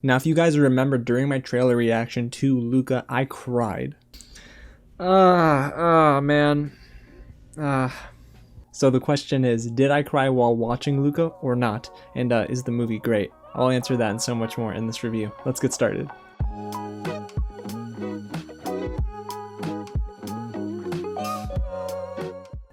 Now, if you guys remember during my trailer reaction to Luca, I cried. Man. So the question is, did I cry while watching Luca or not? And is the movie great? I'll answer that and so much more in this review. Let's get started.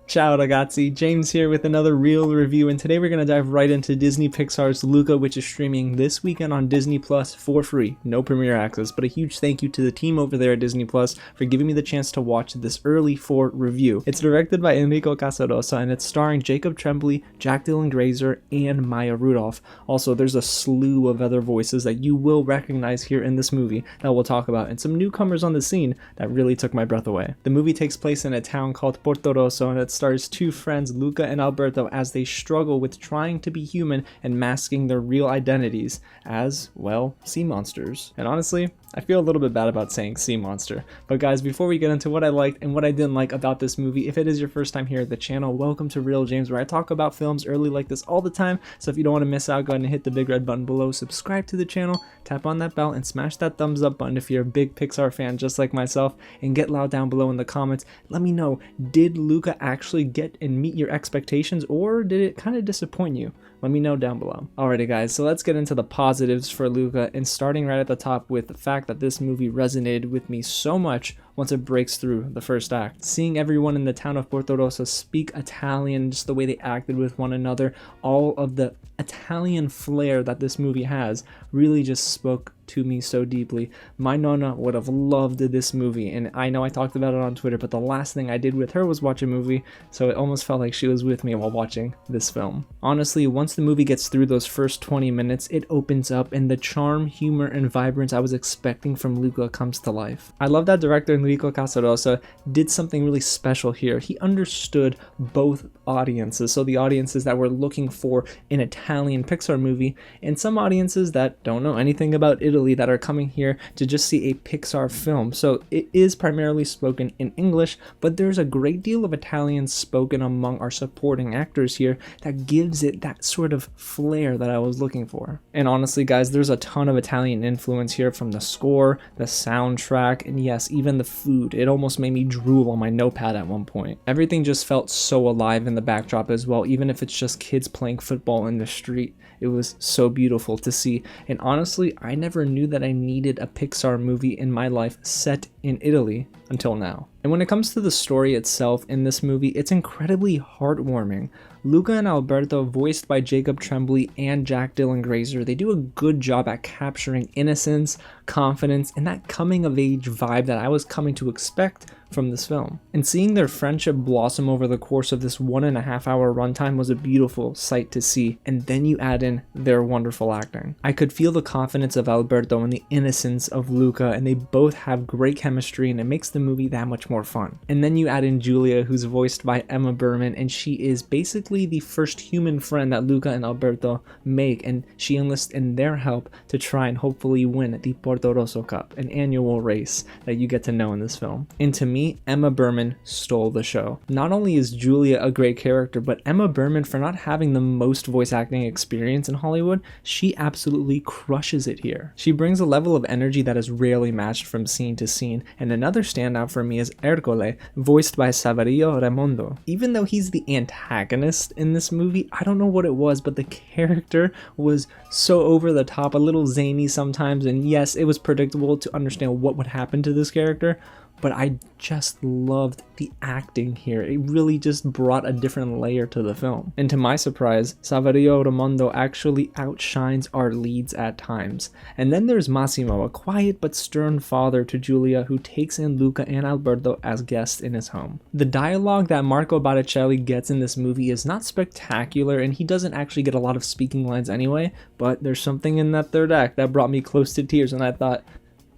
Ciao ragazzi, James here with another real review, and today we're going to dive right into Disney Pixar's Luca, which is streaming this weekend on Disney Plus for free, no premiere access, but a huge thank you to the team over there at Disney Plus for giving me the chance to watch this early for review. It's directed by Enrico Casarosa, and it's starring Jacob Tremblay, Jack Dylan Grazer, and Maya Rudolph. Also, there's a slew of other voices that you will recognize here in this movie that we'll talk about, and some newcomers on the scene that really took my breath away. The movie takes place in a town called Portorosso, and it stars two friends, Luca and Alberto, as they struggle with trying to be human and masking their real identities as, well, sea monsters. And honestly, I feel a little bit bad about saying sea monster. But guys, before we get into what I liked and what I didn't like about this movie, if it is your first time here at the channel, welcome to Real James, where I talk about films early like this all the time. So if you don't want to miss out, go ahead and hit the big red button below, subscribe to the channel, tap on that bell, and smash that thumbs up button if you're a big Pixar fan just like myself, and get loud down below in the comments. Let me know, did Luca actually get and meet your expectations, or did it kind of disappoint you? Let me know down below. Alrighty guys, so let's get into the positives for Luca, and starting right at the top with the fact that this movie resonated with me so much once it breaks through the first act. Seeing everyone in the town of Portorosso speak Italian, just the way they acted with one another, all of the Italian flair that this movie has really just spoke to me so deeply. My nonna would have loved this movie, and I know I talked about it on Twitter, but the last thing I did with her was watch a movie, so it almost felt like she was with me while watching this film. Honestly, once the movie gets through those first 20 minutes, it opens up, and the charm, humor, and vibrance I was expecting from Luca comes to life. I love that director Enrico Casarosa did something really special here. He understood both audiences, so the audiences that were looking for an Italian Pixar movie, and some audiences that don't know anything about Italy that are coming here to just see a Pixar film. So it is primarily spoken in English, but there's a great deal of Italian spoken among our supporting actors here that gives it that sort of flair that I was looking for. And honestly guys, there's a ton of Italian influence here, from the score, the soundtrack, and yes, even the food. It almost made me drool on my notepad at one point. Everything just felt so alive in the backdrop as well, even if it's just kids playing football in the street. It was so beautiful to see, and honestly, I never knew that I needed a Pixar movie in my life set in Italy until now. And when it comes to the story itself in this movie, it's incredibly heartwarming. Luca and Alberto, voiced by Jacob Tremblay and Jack Dylan Grazer, they do a good job at capturing innocence, confidence, and that coming-of-age vibe that I was coming to expect from this film. And seeing their friendship blossom over the course of this 1.5-hour runtime was a beautiful sight to see, and then you add in their wonderful acting. I could feel the confidence of Alberto and the innocence of Luca, and they both have great chemistry, and it makes the movie that much more fun. And then you add in Julia, who's voiced by Emma Berman, and she is basically the first human friend that Luca and Alberto make, and she enlists in their help to try and hopefully win the Portorosso Cup, an annual race that you get to know in this film. And to me, Emma Berman stole the show. Not only is Julia a great character, but Emma Berman, for not having the most voice acting experience in Hollywood, she absolutely crushes it here. She brings a level of energy that is rarely matched from scene to scene, and another standout for me is Ercole, voiced by Saverio Raimondo. Even though he's the antagonist in this movie, I don't know what it was, but the character was so over the top, a little zany sometimes, and yes, it was predictable to understand what would happen to this character, but I just loved the acting here. It really just brought a different layer to the film. And to my surprise, Saverio Raimondo actually outshines our leads at times. And then there's Massimo, a quiet but stern father to Julia, who takes in Luca and Alberto as guests in his home. The dialogue that Marco Botticelli gets in this movie is not spectacular, and he doesn't actually get a lot of speaking lines anyway, but there's something in that third act that brought me close to tears, and I thought,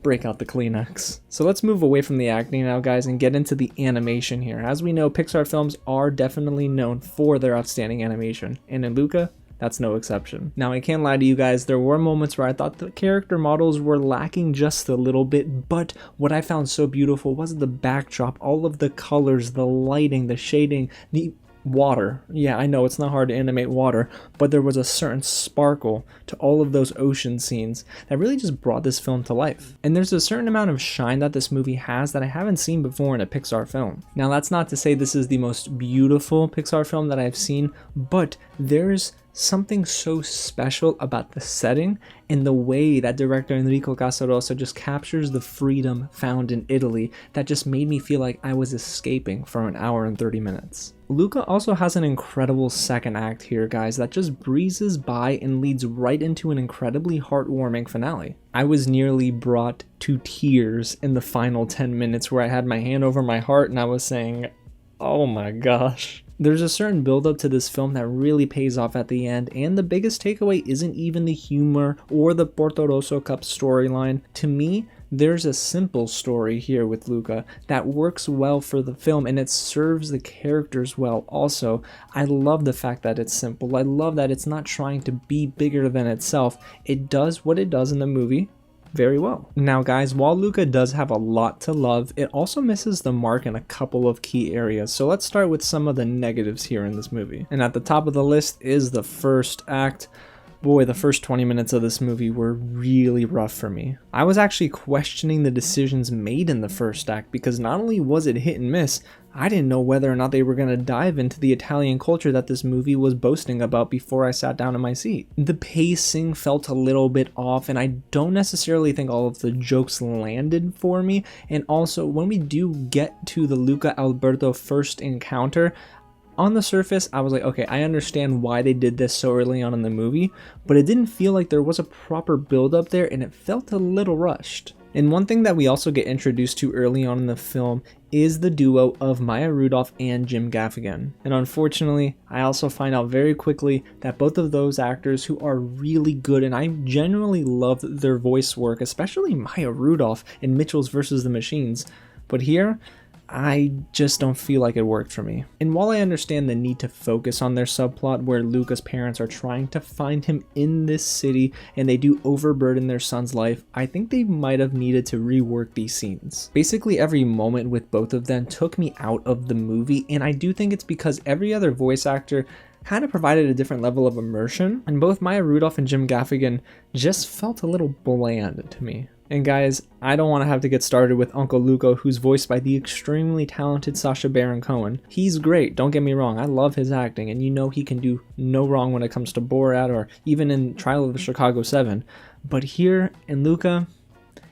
break out the Kleenex. So let's move away from the acting now, guys, and get into the animation here. As we know, Pixar films are definitely known for their outstanding animation, and in Luca, that's no exception. Now, I can't lie to you guys, there were moments where I thought the character models were lacking just a little bit, but what I found so beautiful was the backdrop, all of the colors, the lighting, the shading, the water. Yeah, I know it's not hard to animate water, but there was a certain sparkle to all of those ocean scenes that really just brought this film to life. And there's a certain amount of shine that this movie has that I haven't seen before in a Pixar film. Now, that's not to say this is the most beautiful Pixar film that I've seen, but there's something so special about the setting and the way that director Enrico Casarosa just captures the freedom found in Italy that just made me feel like I was escaping for an hour and 30 minutes. Luca also has an incredible second act here, guys, that just breezes by and leads right into an incredibly heartwarming finale. I was nearly brought to tears in the final 10 minutes where I had my hand over my heart and I was saying, oh my gosh. There's a certain build-up to this film that really pays off at the end, and the biggest takeaway isn't even the humor or the Portorosso Cup storyline. To me, there's a simple story here with Luca that works well for the film, and it serves the characters well also. I love the fact that it's simple. I love that it's not trying to be bigger than itself. It does what it does in the movie very well. Now guys, while Luca does have a lot to love, it also misses the mark in a couple of key areas. So let's start with some of the negatives here in this movie. And at the top of the list is the first act. Boy, the first 20 minutes of this movie were really rough for me. I was actually questioning the decisions made in the first act because not only was it hit and miss, I didn't know whether or not they were going to dive into the Italian culture that this movie was boasting about before I sat down in my seat. The pacing felt a little bit off, and I don't necessarily think all of the jokes landed for me. And also, when we do get to the Luca Alberto first encounter, on the surface, I was like, okay, I understand why they did this so early on in the movie, but it didn't feel like there was a proper build up there, and it felt a little rushed. And one thing that we also get introduced to early on in the film is the duo of Maya Rudolph and Jim Gaffigan. And unfortunately, I also find out very quickly that both of those actors who are really good, and I genuinely love their voice work, especially Maya Rudolph in Mitchell's vs. the Machines, but here, I just don't feel like it worked for me. And while I understand the need to focus on their subplot where Luca's parents are trying to find him in this city and they do overburden their son's life, I think they might have needed to rework these scenes. Basically every moment with both of them took me out of the movie, and I do think it's because every other voice actor kind of provided a different level of immersion, and both Maya Rudolph and Jim Gaffigan just felt a little bland to me. And guys, I don't want to have to get started with Uncle Luca, who's voiced by the extremely talented Sacha Baron Cohen. He's great, don't get me wrong, I love his acting, and you know he can do no wrong when it comes to Borat or even in Trial of the Chicago 7. But here in Luca,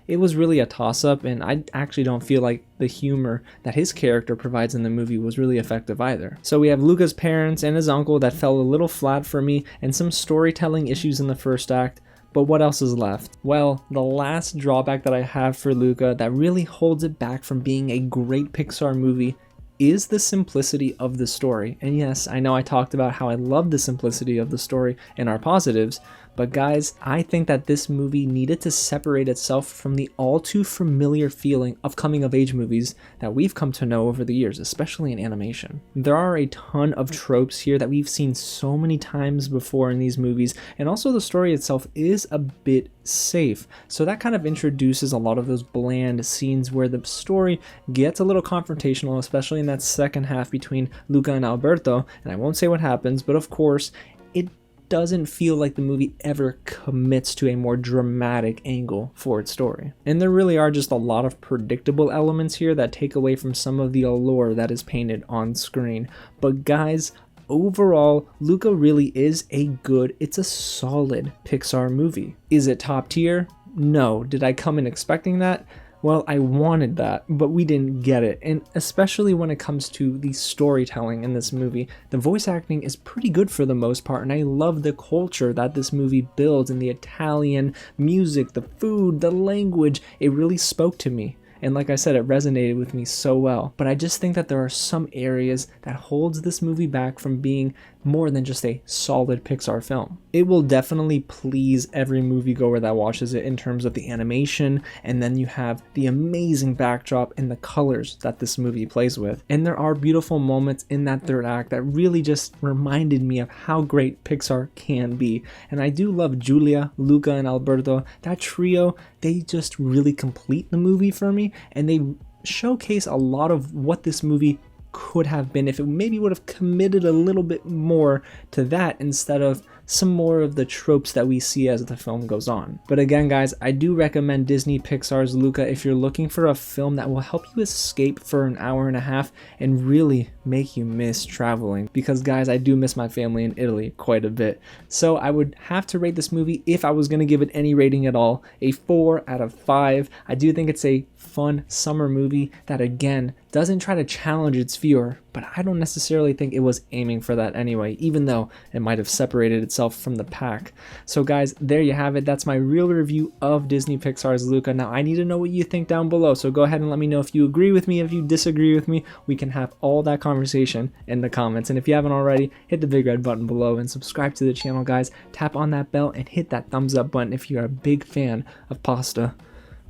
it was really a toss-up, and I actually don't feel like the humor that his character provides in the movie was really effective either. So we have Luca's parents and his uncle that fell a little flat for me, and some storytelling issues in the first act. But what else is left? Well, the last drawback that I have for Luca that really holds it back from being a great Pixar movie is the simplicity of the story. And yes, I know I talked about how I love the simplicity of the story and our positives, but guys, I think that this movie needed to separate itself from the all too familiar feeling of coming of age movies that we've come to know over the years, especially in animation. There are a ton of tropes here that we've seen so many times before in these movies, and also the story itself is a bit safe. So that kind of introduces a lot of those bland scenes where the story gets a little confrontational, especially in that second half between Luca and Alberto, and I won't say what happens, but of course, it doesn't feel like the movie ever commits to a more dramatic angle for its story. And there really are just a lot of predictable elements here that take away from some of the allure that is painted on screen. But guys, overall, Luca really is it's a solid Pixar movie. Is it top tier? No. Did I come in expecting that? Well, I wanted that, but we didn't get it, and especially when it comes to the storytelling in this movie, the voice acting is pretty good for the most part, and I love the culture that this movie builds, and the Italian music, the food, the language. It really spoke to me. And like I said, it resonated with me so well. But I just think that there are some areas that holds this movie back from being more than just a solid Pixar film. It will definitely please every moviegoer that watches it in terms of the animation, and then you have the amazing backdrop and the colors that this movie plays with. And there are beautiful moments in that third act that really just reminded me of how great Pixar can be. And I do love Giulia, Luca, and Alberto. That trio, they just really complete the movie for me, and they showcase a lot of what this movie could have been if it maybe would have committed a little bit more to that instead of some more of the tropes that we see as the film goes on. But again, guys, I do recommend Disney Pixar's Luca if you're looking for a film that will help you escape for an hour and a half and really make you miss traveling, because guys, I do miss my family in Italy quite a bit. So I would have to rate this movie, if I was going to give it any rating at all, a 4 out of 5. I do think it's a fun summer movie that, again, doesn't try to challenge its viewer, but I don't necessarily think it was aiming for that anyway, even though it might have separated itself from the pack. So guys, there you have it. That's my real review of Disney Pixar's Luca. Now I need to know what you think down below, so go ahead and let me know if you agree with me, if you disagree with me. We can have all that conversation in the comments. And if you haven't already, hit the big red button below and subscribe to the channel, guys. Tap on that bell and hit that thumbs up button if you're a big fan of pasta,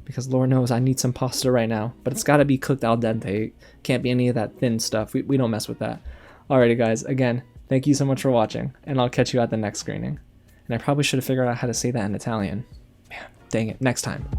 because Lord knows I need some pasta right now, but it's got to be cooked al dente. Can't be any of that thin stuff. We don't mess with that. Alrighty guys, again, thank you so much for watching, and I'll catch you at the next screening. And I probably should have figured out how to say that in Italian. Man, dang it, next time.